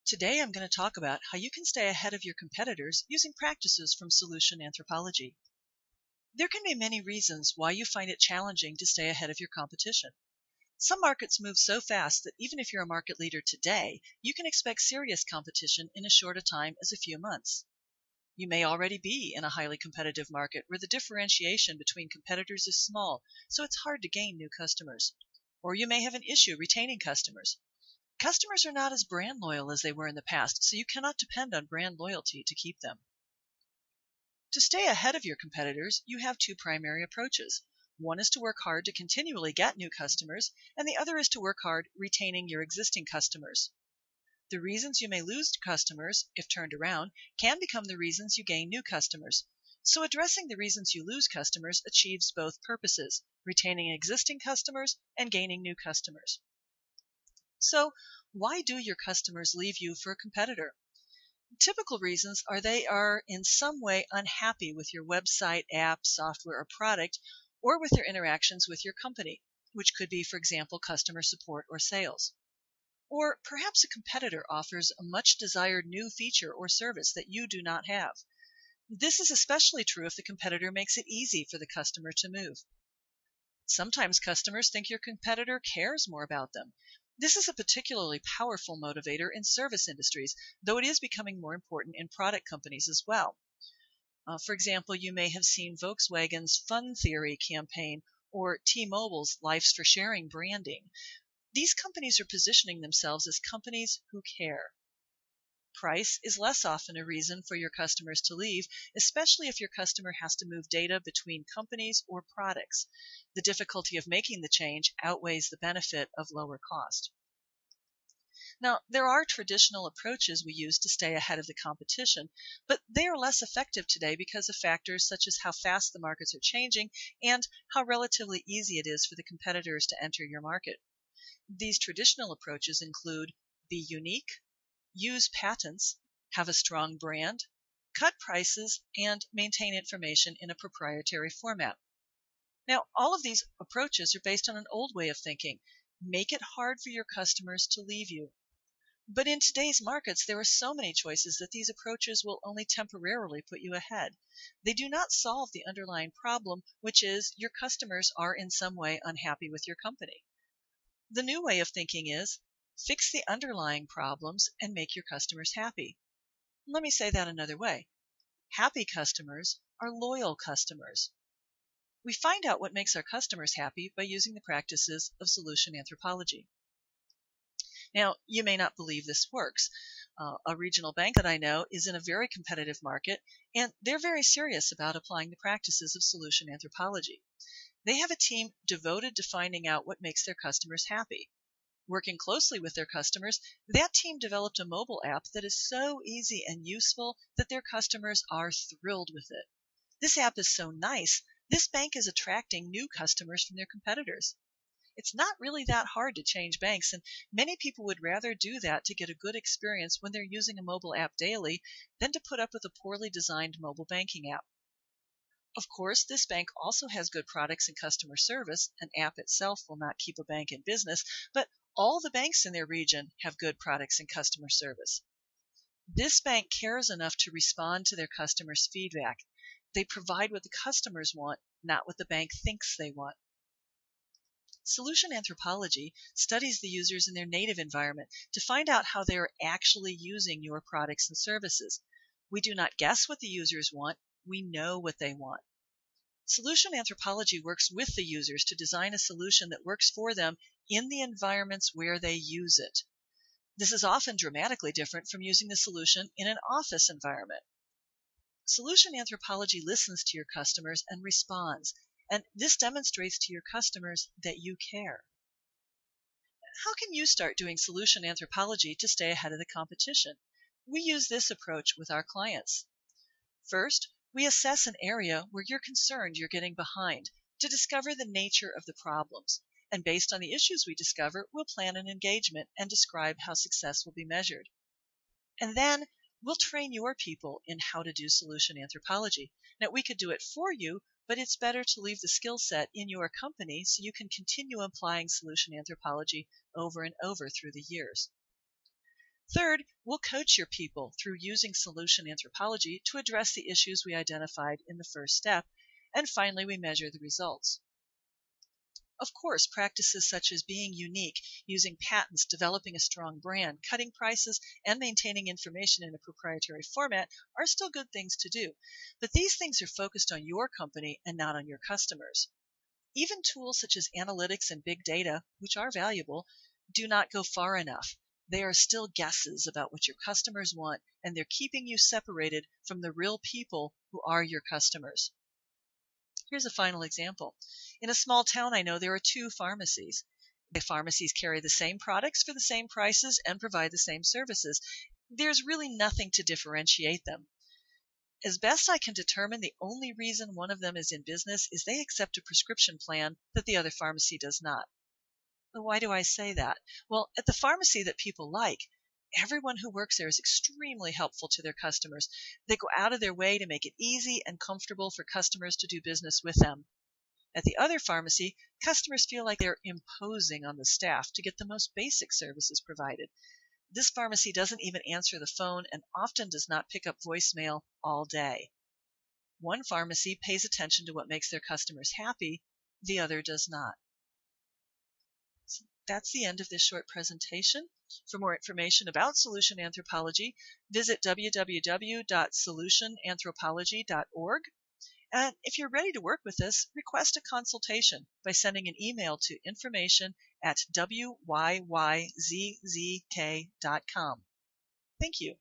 Today I'm going to talk about how you can stay ahead of your competitors using practices from Solution Anthropology. There can be many reasons why you find it challenging to stay ahead of your competition. Some markets move so fast that even if you're a market leader today, you can expect serious competition in as short a time as a few months. You may already be in a highly competitive market where the differentiation between competitors is small, so it's hard to gain new customers. Or you may have an issue retaining customers. Customers are not as brand loyal as they were in the past, so you cannot depend on brand loyalty to keep them. To stay ahead of your competitors, you have two primary approaches. One is to work hard to continually get new customers, and the other is to work hard retaining your existing customers. The reasons you may lose customers, if turned around, can become the reasons you gain new customers. So addressing the reasons you lose customers achieves both purposes, retaining existing customers and gaining new customers. So, why do your customers leave you for a competitor? Typical reasons are they are in some way unhappy with your website, app, software, or product, or with their interactions with your company, which could be, for example, customer support or sales. Or perhaps a competitor offers a much desired new feature or service that you do not have. This is especially true if the competitor makes it easy for the customer to move. Sometimes customers think your competitor cares more about them. This is a particularly powerful motivator in service industries, though it is becoming more important in product companies as well. For example, you may have seen Volkswagen's Fun Theory campaign or T-Mobile's Life's for Sharing branding. These companies are positioning themselves as companies who care. Price is less often a reason for your customers to leave, especially if your customer has to move data between companies or products. The difficulty of making the change outweighs the benefit of lower cost. Now, there are traditional approaches we use to stay ahead of the competition, but they are less effective today because of factors such as how fast the markets are changing and how relatively easy it is for the competitors to enter your market. These traditional approaches include be unique, use patents, have a strong brand, cut prices, and maintain information in a proprietary format. Now, all of these approaches are based on an old way of thinking. Make it hard for your customers to leave you. But in today's markets, there are so many choices that these approaches will only temporarily put you ahead. They do not solve the underlying problem, which is your customers are in some way unhappy with your company. The new way of thinking is fix the underlying problems and make your customers happy. Let me say that another way. Happy customers are loyal customers. We find out what makes our customers happy by using the practices of Solution Anthropology. Now, you may not believe this works. A regional bank that I know is in a very competitive market, and they're very serious about applying the practices of Solution Anthropology. They have a team devoted to finding out what makes their customers happy. Working closely with their customers, that team developed a mobile app that is so easy and useful that their customers are thrilled with it. This app is so nice, this bank is attracting new customers from their competitors. It's not really that hard to change banks, and many people would rather do that to get a good experience when they're using a mobile app daily than to put up with a poorly designed mobile banking app. Of course, this bank also has good products and customer service. An app itself will not keep a bank in business, but all the banks in their region have good products and customer service. This bank cares enough to respond to their customers' feedback. They provide what the customers want, not what the bank thinks they want. Solution Anthropology studies the users in their native environment to find out how they are actually using your products and services. We do not guess what the users want, we know what they want. Solution Anthropology works with the users to design a solution that works for them in the environments where they use it. This is often dramatically different from using the solution in an office environment. Solution Anthropology listens to your customers and responds, and this demonstrates to your customers that you care. How can you start doing Solution Anthropology to stay ahead of the competition? We use this approach with our clients. First, we assess an area where you're concerned you're getting behind to discover the nature of the problems. And based on the issues we discover, we'll plan an engagement and describe how success will be measured. And then we'll train your people in how to do Solution Anthropology. Now, we could do it for you, but it's better to leave the skill set in your company so you can continue applying Solution Anthropology over and over through the years. Third, we'll coach your people through using solution anthropology to address the issues we identified in the first step. And finally, we measure the results. Of course, practices such as being unique, using patents, developing a strong brand, cutting prices, and maintaining information in a proprietary format are still good things to do. But these things are focused on your company and not on your customers. Even tools such as analytics and big data, which are valuable, do not go far enough. They are still guesses about what your customers want, and they're keeping you separated from the real people who are your customers. Here's a final example. In a small town I know there are two pharmacies. The pharmacies carry the same products for the same prices and provide the same services. There's really nothing to differentiate them. As best I can determine, the only reason one of them is in business is they accept a prescription plan that the other pharmacy does not. Why do I say that? Well, at the pharmacy that people like, everyone who works there is extremely helpful to their customers. They go out of their way to make it easy and comfortable for customers to do business with them. At the other pharmacy, customers feel like they're imposing on the staff to get the most basic services provided. This pharmacy doesn't even answer the phone and often does not pick up voicemail all day. One pharmacy pays attention to what makes their customers happy, the other does not. So that's the end of this short presentation. For more information about solution anthropology, visit www.solutionanthropology.org. And if you're ready to work with us, request a consultation by sending an email to information@wyyyzk.com. Thank you.